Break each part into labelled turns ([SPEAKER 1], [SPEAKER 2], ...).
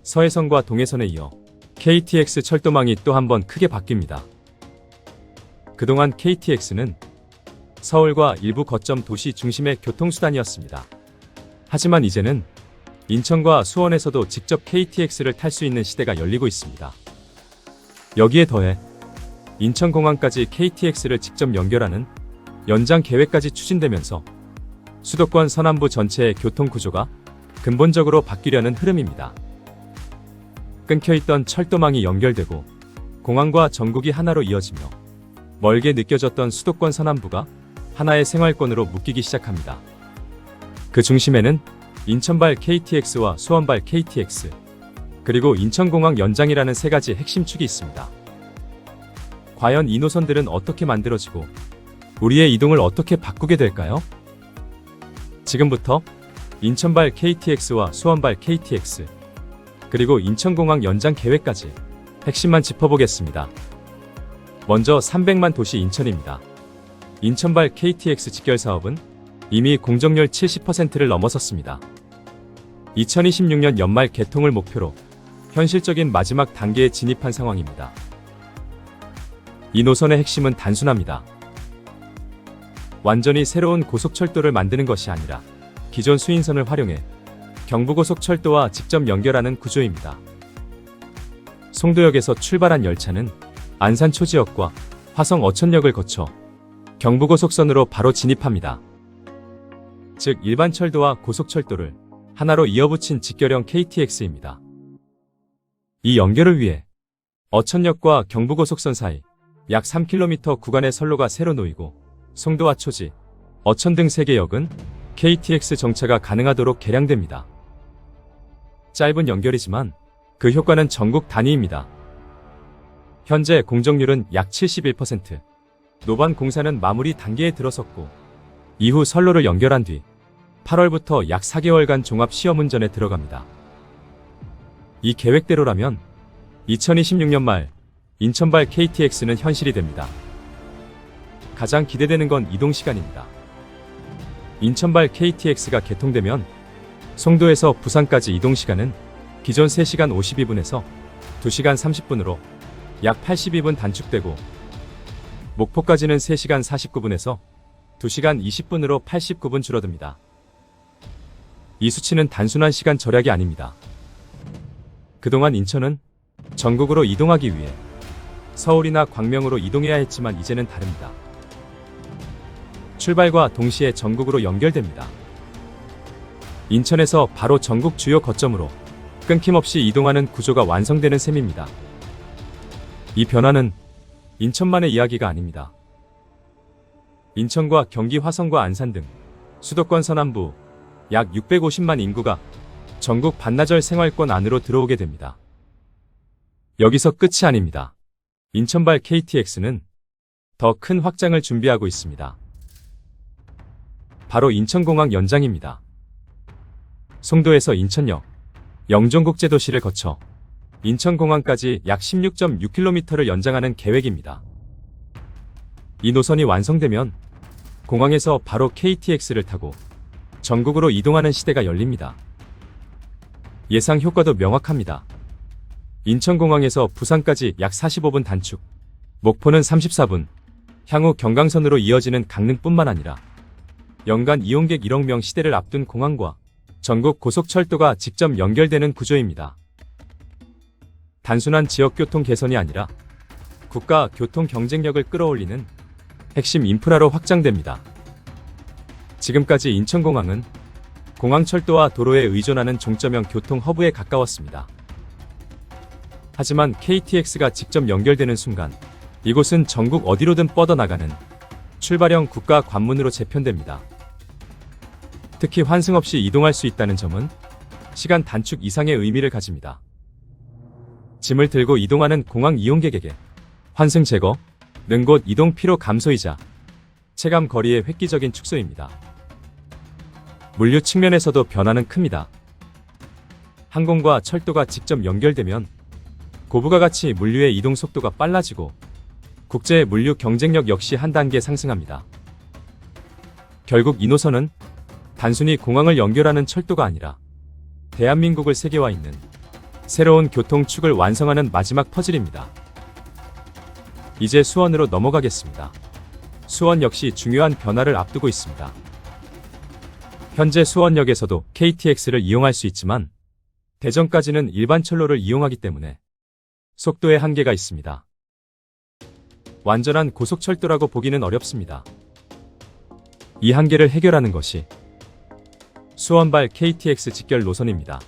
[SPEAKER 1] 서해선과 동해선에 이어 KTX 철도망이 또 한 번 크게 바뀝니다. 그동안 KTX는 서울과 일부 거점 도시 중심의 교통수단이었습니다. 하지만 이제는 인천과 수원에서도 직접 KTX를 탈 수 있는 시대가 열리고 있습니다. 여기에 더해 인천공항까지 KTX를 직접 연결하는 연장 계획까지 추진되면서 수도권 서남부 전체의 교통구조가 근본적으로 바뀌려는 흐름입니다. 끊겨있던 철도망이 연결되고 공항과 전국이 하나로 이어지며 멀게 느껴졌던 수도권 서남부가 하나의 생활권으로 묶이기 시작합니다. 그 중심에는 인천발 KTX와 수원발 KTX, 그리고 인천공항 연장이라는 세 가지 핵심 축이 있습니다. 과연 이 노선들은 어떻게 만들어지고 우리의 이동을 어떻게 바꾸게 될까요? 지금부터 인천발 KTX와 수원발 KTX, 그리고 인천공항 연장 계획까지 핵심만 짚어보겠습니다. 먼저 300만 도시 인천입니다. 인천발 KTX 직결 사업은 이미 공정률 70%를 넘어섰습니다. 2026년 연말 개통을 목표로 현실적인 마지막 단계에 진입한 상황입니다. 이 노선의 핵심은 단순합니다. 완전히 새로운 고속철도를 만드는 것이 아니라 기존 수인선을 활용해 경부고속철도와 직접 연결하는 구조입니다. 송도역에서 출발한 열차는 안산 초지역과 화성 어천역을 거쳐 경부고속선으로 바로 진입합니다. 즉 일반 철도와 고속철도를 하나로 이어붙인 직결형 KTX입니다. 이 연결을 위해 어천역과 경부고속선 사이 약 3km 구간의 선로가 새로 놓이고 송도와 초지, 어천 등 3개 역은 KTX 정차가 가능하도록 개량됩니다. 짧은 연결이지만 그 효과는 전국 단위입니다. 현재 공정률은 약 71%, 노반 공사는 마무리 단계에 들어섰고 이후 선로를 연결한 뒤 8월부터 약 4개월간 종합 시험운전에 들어갑니다. 이 계획대로라면 2026년 말 인천발 KTX는 현실이 됩니다. 가장 기대되는 건 이동시간입니다. 인천발 KTX가 개통되면 송도에서 부산까지 이동시간은 기존 3시간 52분에서 2시간 30분으로 약 82분 단축되고 목포까지는 3시간 49분에서 2시간 20분으로 89분 줄어듭니다. 이 수치는 단순한 시간 절약이 아닙니다. 그동안 인천은 전국으로 이동하기 위해 서울이나 광명으로 이동해야 했지만 이제는 다릅니다. 출발과 동시에 전국으로 연결됩니다. 인천에서 바로 전국 주요 거점으로 끊김없이 이동하는 구조가 완성되는 셈입니다. 이 변화는 인천만의 이야기가 아닙니다. 인천과 경기 화성과 안산 등 수도권 서남부 약 650만 인구가 전국 반나절 생활권 안으로 들어오게 됩니다. 여기서 끝이 아닙니다. 인천발 KTX는 더 큰 확장을 준비하고 있습니다. 바로 인천공항 연장입니다. 송도에서 인천역, 영종국제도시를 거쳐 인천공항까지 약 16.6km를 연장하는 계획입니다. 이 노선이 완성되면 공항에서 바로 KTX를 타고 전국으로 이동하는 시대가 열립니다. 예상 효과도 명확합니다. 인천공항에서 부산까지 약 45분 단축, 목포는 34분, 향후 경강선으로 이어지는 강릉뿐만 아니라 연간 이용객 1억 명 시대를 앞둔 공항과 전국 고속철도가 직접 연결되는 구조입니다. 단순한 지역교통 개선이 아니라 국가 교통 경쟁력을 끌어올리는 핵심 인프라로 확장됩니다. 지금까지 인천공항은 공항철도와 도로에 의존하는 종점형 교통 허브에 가까웠습니다. 하지만 KTX가 직접 연결되는 순간 이곳은 전국 어디로든 뻗어나가는 출발형 국가 관문으로 재편됩니다. 특히 환승 없이 이동할 수 있다는 점은 시간 단축 이상의 의미를 가집니다. 짐을 들고 이동하는 공항 이용객에게 환승 제거, 능곳 이동 피로 감소이자 체감 거리의 획기적인 축소입니다. 물류 측면에서도 변화는 큽니다. 항공과 철도가 직접 연결되면 고부가 가치 물류의 이동 속도가 빨라지고 국제 물류 경쟁력 역시 한 단계 상승합니다. 결국 이 노선은 단순히 공항을 연결하는 철도가 아니라 대한민국을 세계화 있는 새로운 교통축을 완성하는 마지막 퍼즐입니다. 이제 수원으로 넘어가겠습니다. 수원 역시 중요한 변화를 앞두고 있습니다. 현재 수원역에서도 KTX를 이용할 수 있지만 대전까지는 일반 철로를 이용하기 때문에 속도에 한계가 있습니다. 완전한 고속철도라고 보기는 어렵습니다. 이 한계를 해결하는 것이 수원발 KTX 직결 노선입니다.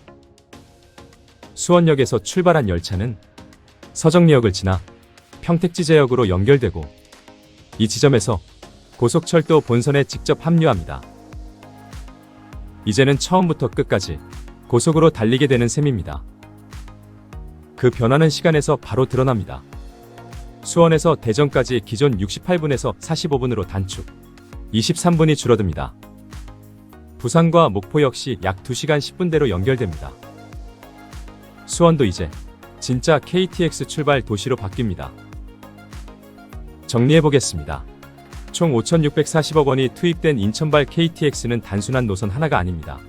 [SPEAKER 1] 수원역에서 출발한 열차는 서정리역을 지나 평택지제역으로 연결되고 이 지점에서 고속철도 본선에 직접 합류합니다. 이제는 처음부터 끝까지 고속으로 달리게 되는 셈입니다. 그 변화는 시간에서 바로 드러납니다. 수원에서 대전까지 기존 68분에서 45분으로 단축, 23분이 줄어듭니다. 부산과 목포 역시 약 2시간 10분대로 연결됩니다. 수원도 이제 진짜 KTX 출발 도시로 바뀝니다. 정리해보겠습니다. 총 5,640억 원이 투입된 인천발 KTX는 단순한 노선 하나가 아닙니다.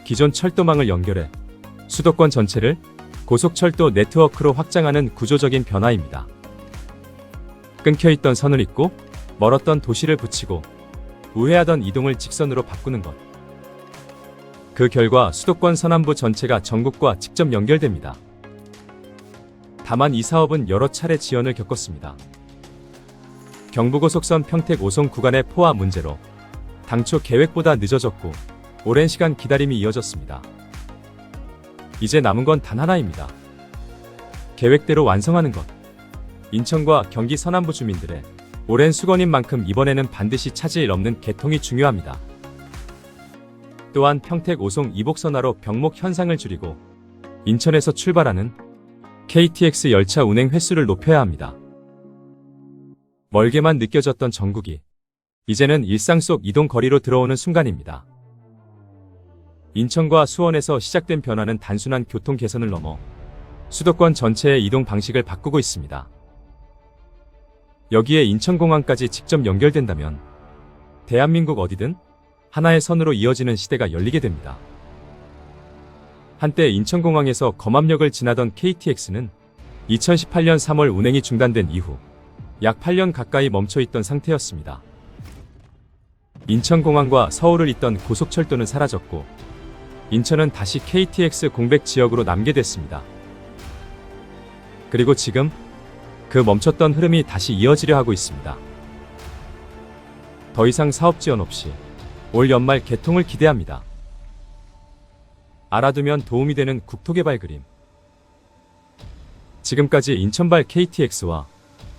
[SPEAKER 1] 기존 철도망을 연결해 수도권 전체를 고속철도 네트워크로 확장하는 구조적인 변화입니다. 끊겨있던 선을 잇고 멀었던 도시를 붙이고 우회하던 이동을 직선으로 바꾸는 것. 그 결과 수도권 서남부 전체가 전국과 직접 연결됩니다. 다만 이 사업은 여러 차례 지연을 겪었습니다. 경부고속선 평택 5송 구간의 포화 문제로 당초 계획보다 늦어졌고 오랜 시간 기다림이 이어졌습니다. 이제 남은 건 단 하나입니다. 계획대로 완성하는 것. 인천과 경기 서남부 주민들의 오랜 수건인 만큼 이번에는 반드시 차질 없는 개통이 중요합니다. 또한 평택 5송 이복선화로 병목 현상을 줄이고 인천에서 출발하는 KTX 열차 운행 횟수를 높여야 합니다. 멀게만 느껴졌던 전국이 이제는 일상 속 이동 거리로 들어오는 순간입니다. 인천과 수원에서 시작된 변화는 단순한 교통 개선을 넘어 수도권 전체의 이동 방식을 바꾸고 있습니다. 여기에 인천공항까지 직접 연결된다면 대한민국 어디든 하나의 선으로 이어지는 시대가 열리게 됩니다. 한때 인천공항에서 검암역을 지나던 KTX는 2018년 3월 운행이 중단된 이후 약 8년 가까이 멈춰있던 상태였습니다. 인천공항과 서울을 잇던 고속철도는 사라졌고 인천은 다시 KTX 공백 지역으로 남게 됐습니다. 그리고 지금 그 멈췄던 흐름이 다시 이어지려 하고 있습니다. 더 이상 사업 지연 없이 올 연말 개통을 기대합니다. 알아두면 도움이 되는 국토개발 그림. 지금까지 인천발 KTX와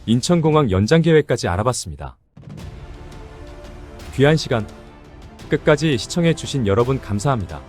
[SPEAKER 1] 인천공항 연장 계획까지 알아봤습니다. 귀한 시간 끝까지 시청해 주신 여러분 감사합니다.